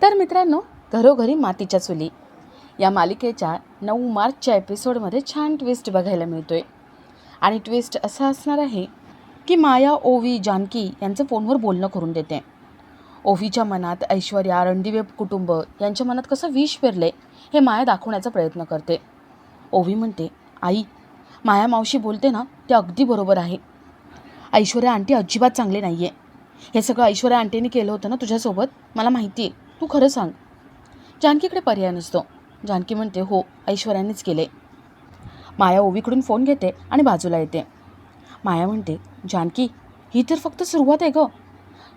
तर मित्रांनो, घरोघरी मातीच्या चुली या मालिकेच्या 9 मार्चच्या एपिसोडमध्ये छान ट्विस्ट बघायला मिळतोय. आणि ट्विस्ट असा असणार आहे की माया ओवी जानकी यांचं फोनवर बोलणं करून देते. ओवीच्या मनात ऐश्वर्या, रणदिवे कुटुंब यांच्या मनात कसं विष पेरले हे माया दाखवण्याचा प्रयत्न करते. ओवी म्हणते, आई, माया मावशी बोलते ना, ते अगदी बरोबर आहे. ऐश्वर्या आंटी अजिबात चांगले नाही आहे. हे सगळं ऐश्वर्या आंटीने केलं होतं ना तुझ्यासोबत, मला माहिती आहे. तू खरं सांग. जानकीकडे पर्याय नसतो. जानकी म्हणते, हो, ऐश्वर्यानेच केले. माया ओवीकडून फोन घेते आणि बाजूला येते. माया म्हणते, जानकी, ही तर फक्त सुरुवात आहे गं.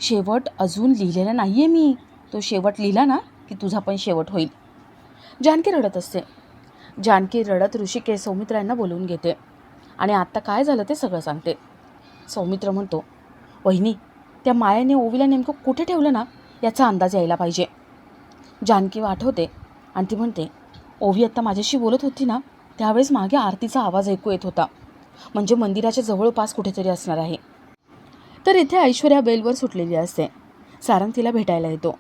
शेवट अजून लिहिलेला नाही आहे मी. तो शेवट लिहिला ना की तुझा पण शेवट होईल. जानकी रडत असते. जानकी रडत ऋषिकेश सौमित्र यांना बोलवून घेते आणि आत्ता काय झालं ते सगळं सांगते. सौमित्र म्हणतो, वहिनी, त्या मायाने ओवीला नेमकं कुठे ठेवलं ना याचा अंदाज यायला पाहिजे. जानकी आठवते आणि ती म्हणते, ओवी आत्ता माझ्याशी बोलत होती ना, त्यावेळेस मागे आरतीचा आवाज ऐकू येत होता. म्हणजे मंदिराच्या जवळपास कुठेतरी असणार आहे. तर इथे ऐश्वर्या बेलवर सुटलेली असते. सारंग तिला भेटायला येतो.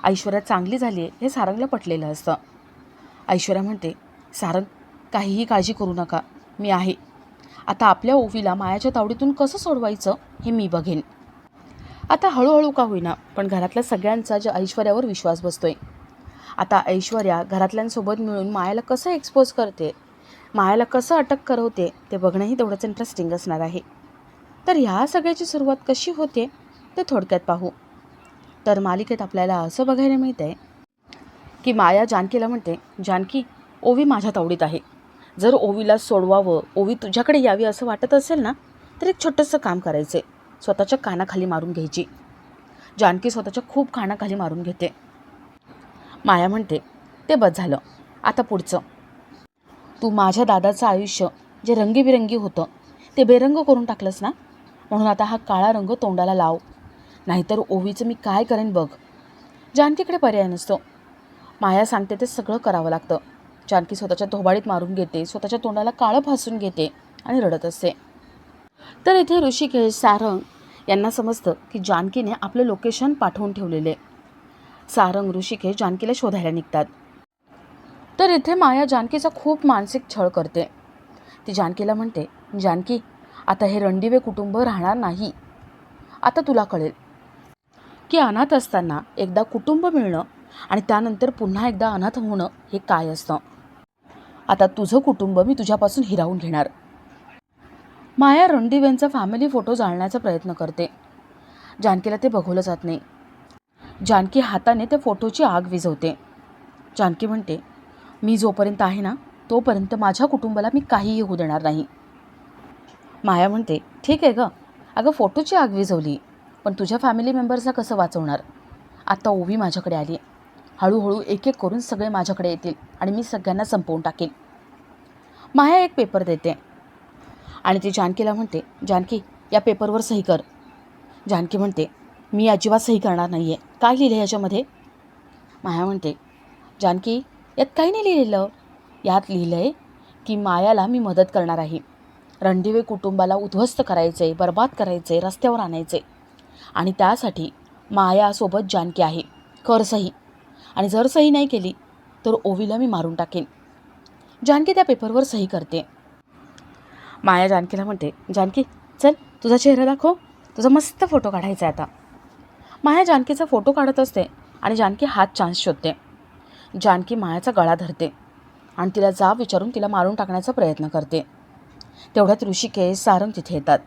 ऐश्वर्या चांगली झाली आहे हे सारंगला पटलेलं असतं. ऐश्वर्या म्हणते, सारंग, काहीही काळजी करू नका, मी आहे. आता आपल्या ओवीला मायाच्या तावडीतून कसं सोडवायचं हे मी बघेन. आता हळूहळू का होईना पण घरातल्या सगळ्यांचा ज्या ऐश्वर्यावर विश्वास बसतोय. आता ऐश्वर्या घरातल्यांसोबत मिळून मायाला कसं एक्सपोज करते, मायाला कसं अटक करवते ते बघणंही तेवढंच इंटरेस्टिंग असणार आहे. तर ह्या सगळ्याची सुरुवात कशी होते ते थोडक्यात पाहू. तर मालिकेत आपल्याला असं बघायला मिळतं आहे की माया जानकीला म्हणते, जानकी, ओवी माझ्या तावडीत आहे. जर ओवीला सोडवावं, ओवी तुझ्याकडे यावी असं वाटत असेल ना, तर एक छोटंसं काम करायचं आहे. स्वतःच्या कानाखाली मारून घ्यायची. जानकी स्वतःच्या खूप कानाखाली मारून घेते. माया म्हणते, ते बस झालं, आता पुढचं. तू माझ्या दादाचं आयुष्य जे रंगीबिरंगी होतं ते बेरंग करून टाकलंस ना, म्हणून आता हा काळा रंग तोंडाला लाव, नाहीतर ओवीचं मी काय करेन बघ. जानकीकडे पर्याय नसतो. माया सांगते ते सगळं करावं लागतं. जानकी स्वतःच्या थोबाडीत मारून घेते, स्वतःच्या तोंडाला काळं फासून घेते आणि रडत असते. तर इथे ऋषिकेश, सारंग यांना समजतं की जानकीने आपलं लोकेशन पाठवून ठेवलेले. सारंग, ऋषिकेश जानकीला शोधायला निघतात. तर इथे माया जानकीचा खूप मानसिक छळ करते. ती जानकीला म्हणते, जानकी, आता हे रणदिवे कुटुंब राहणार नाही. आता तुला कळेल की अनाथ असताना एकदा कुटुंब मिळणं आणि त्यानंतर पुन्हा एकदा अनाथ होणं हे काय असतं. आता तुझं कुटुंब मी तुझ्यापासून हिरावून घेणार. माया रणदिवेंचा फॅमिली फोटो जाळण्याचा प्रयत्न करते. जानकीला ते बघवलं जात नाही. जानकी हाताने त्या फोटोची आग विझवते. जानकी म्हणते, मी जोपर्यंत आहे ना तोपर्यंत माझ्या कुटुंबाला मी काहीही होऊ देणार नाही. माया म्हणते, ठीक आहे गं, अगं फोटोची आग विझवली, पण तुझ्या फॅमिली मेंबर्सला कसं वाचवणार. आता ओवी माझ्याकडे आली. हळूहळू एक एक करून सगळे माझ्याकडे येतील आणि मी सगळ्यांना संपवून टाकेन. माया एक पेपर देते आणि ती जानकीला म्हणते, जानकी, या पेपरवर सही कर. जानकी म्हणते, मी अजिबात सही करणार नाही आहे. काय लिहिलं याच्यामध्ये. माया म्हणते, जानकी, यात काही नाही लिहिलेलं. यात लिहिलं आहे की मायाला मी मदत करणार आहे. रणदिवे कुटुंबाला उद्ध्वस्त करायचे, बर्बाद करायचे, रस्त्यावर आणायचे आणि त्यासाठी मायासोबत जानकी आहे. कर सही, आणि जर सही नाही केली तर ओवीला मी मारून टाकेन. जानकी त्या पेपरवर सही करते. माया जानकीला म्हणते, जानकी, चल तुझा चेहरा दाखव, तुझा मस्त फोटो काढायचा आहे आता. माया जानकीचा फोटो काढत असते आणि जानकी हात चान्स शोधते. जानकी मायाचा गळा धरते आणि तिला जाब विचारून तिला मारून टाकण्याचा प्रयत्न करते. तेवढ्यात ऋषिकेश, सारंग तिथे येतात.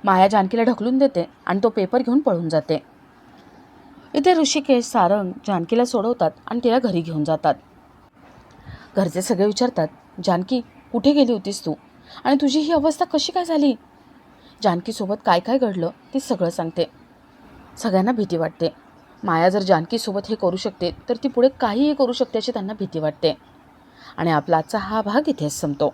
माया जानकीला ढकलून देते आणि तो पेपर घेऊन पळून जाते. इथे ऋषिकेश, सारंग जानकीला सोडवतात आणि तिला घरी घेऊन जातात. घरचे सगळे विचारतात, जानकी, कुठे गेली होतीस तू आणि तुझी ही अवस्था कशी काय झाली. जानकीसोबत काय काय घडलं ते सगळं सांगते. सगळ्यांना भीती वाटते. माया जर जानकीसोबत हे करू शकते तर ती पुढे काहीही करू शकते अशी त्यांना भीती वाटते. आणि आपला आजचा हा भाग इथेच संपतो.